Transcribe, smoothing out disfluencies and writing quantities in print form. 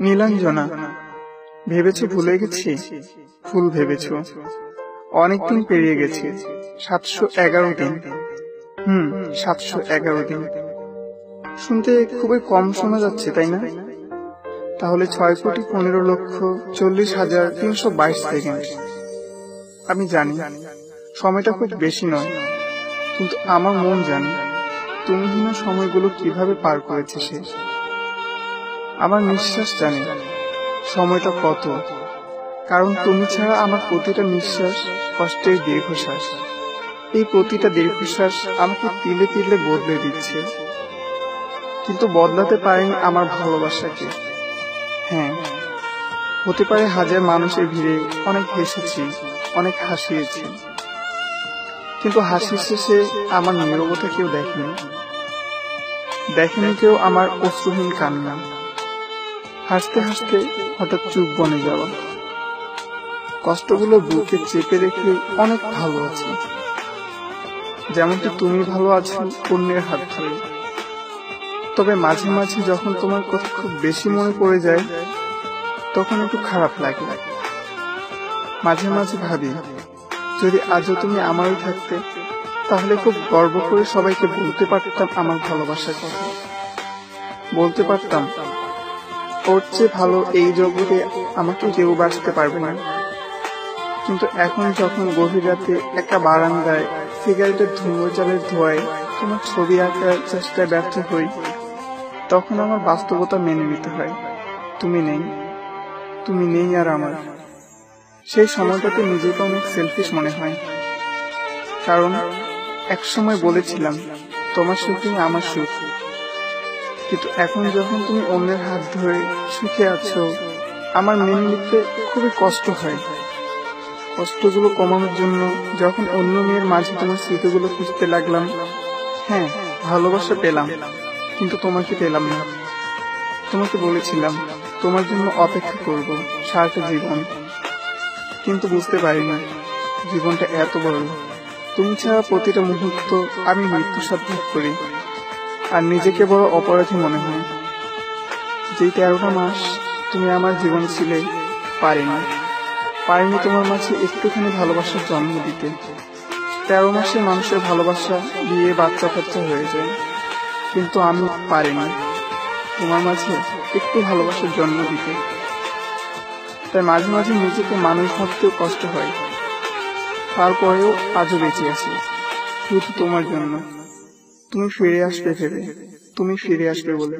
নীলাঞ্জনা, ভেবেছো ভুলে গেছি? ভুল ভেবেছো। অনেকদিন পেরিয়ে গেছে, 711 দিন। 711 দিন। শুনতে খুবই কম শোনা যাচ্ছে, তাই না? তাহলে 6,15,40,322 সেকেন্ড। আমি জানি সময়টা খুব বেশি নয়, কিন্তু আমার মন জানে তুমিহীন সময়গুলো কিভাবে পার করেছে সে। আমার নিঃশ্বাস জানে সময়টা কত, কারণ তুমি ছাড়া আমার প্রতিটা নিঃশ্বাস কষ্টের দীর্ঘশ্বাস। এই প্রতিটা দীর্ঘশ্বাস আমাকে তিলে তিলে বদলে দিচ্ছে, কিন্তু বদলাতে পারেনি আমার ভালোবাসাকে। হ্যাঁ, হতে পারে হাজার মানুষের ভিড়ে অনেক হেসেছি, অনেক হাসিয়েছি, কিন্তু হাসির শেষে আমার নীরবতা কেউ দেখেনি কেউ আমার অশ্রুহীন কান্না। হাসতে হাসতে হঠাৎ চুপ বনে যাওয়া, কষ্টগুলো বুকে চেপে রেখে অনেক ভালো আছি, যেমনটি তুমি ভালো আছো অন্যের হাত ধরে। তবে মাঝে মাঝে যখন তোমার কথা খুব বেশি মনে পড়ে যায়, তখন একটু খারাপ লাগে। মাঝে মাঝে ভাবি, যদি আজও তুমি আমারই থাকতে, তাহলে খুব গর্ব করে সবাইকে বলতে পারতাম আমার ভালোবাসার কথা। বলতে পারতাম, ওর চেয়ে ভালো এই জগতে আমাকে কেউ বাঁচতে পারবে না। কিন্তু এখন যখন গভীর রাতে একটা বারান্দায় সিগারেটের ধূম্রজালের ধোঁয়ায় তোমার ছবি আঁকার চেষ্টায় ব্যর্থ হই, তখন আমার বাস্তবতা মেনে নিতে হয়। তুমি নেই আর আমার। সেই সময়টাতে নিজেকে অনেক সেলফিশ মনে হয়, কারণ একসময় বলেছিলাম তোমার সুখই আমার সুখ। কিন্তু এখন যখন তুমি অন্যের হাত ধরে সুখে আছো, আমার মেনে নিতে খুবই কষ্ট হয়। কষ্টগুলো কমানোর জন্য যখন অন্য মেয়ের মাঝে তোমার স্মৃতিগুলো খুঁজতে লাগলাম, হ্যাঁ, ভালোবাসা পেলাম, কিন্তু তোমাকে পেলাম না। তোমাকে বলেছিলাম তোমার জন্য অপেক্ষা করব সারাটা জীবন, কিন্তু বুঝতে পারিনি জীবনটা এত বড়। তুমি ছাড়া প্রতিটা মুহূর্ত আমি মৃত্যুর সাথে ভোগ করি, আর নিজেকে বড় অপরাধী মনে হয়। যেই 13টা মাস তুমি আমার জীবনে ছিলে, পারিনি তোমার মাঝে একটুখানি ভালোবাসার জন্ম দিতে। 13 মাসে মানুষের ভালোবাসা বিয়ে বাচ্চা কাচ্চা হয়ে যায়, কিন্তু আমি পারিনি তোমার মাঝে একটু ভালোবাসার জন্ম দিতে। তাই মাঝে মাঝে নিজেকে মানুষ ভাবতেও কষ্ট হয়। তারপরেও আজও বেঁচে আছি শুধু তোমার জন্য। তুমি ফিরে আসবে বলে।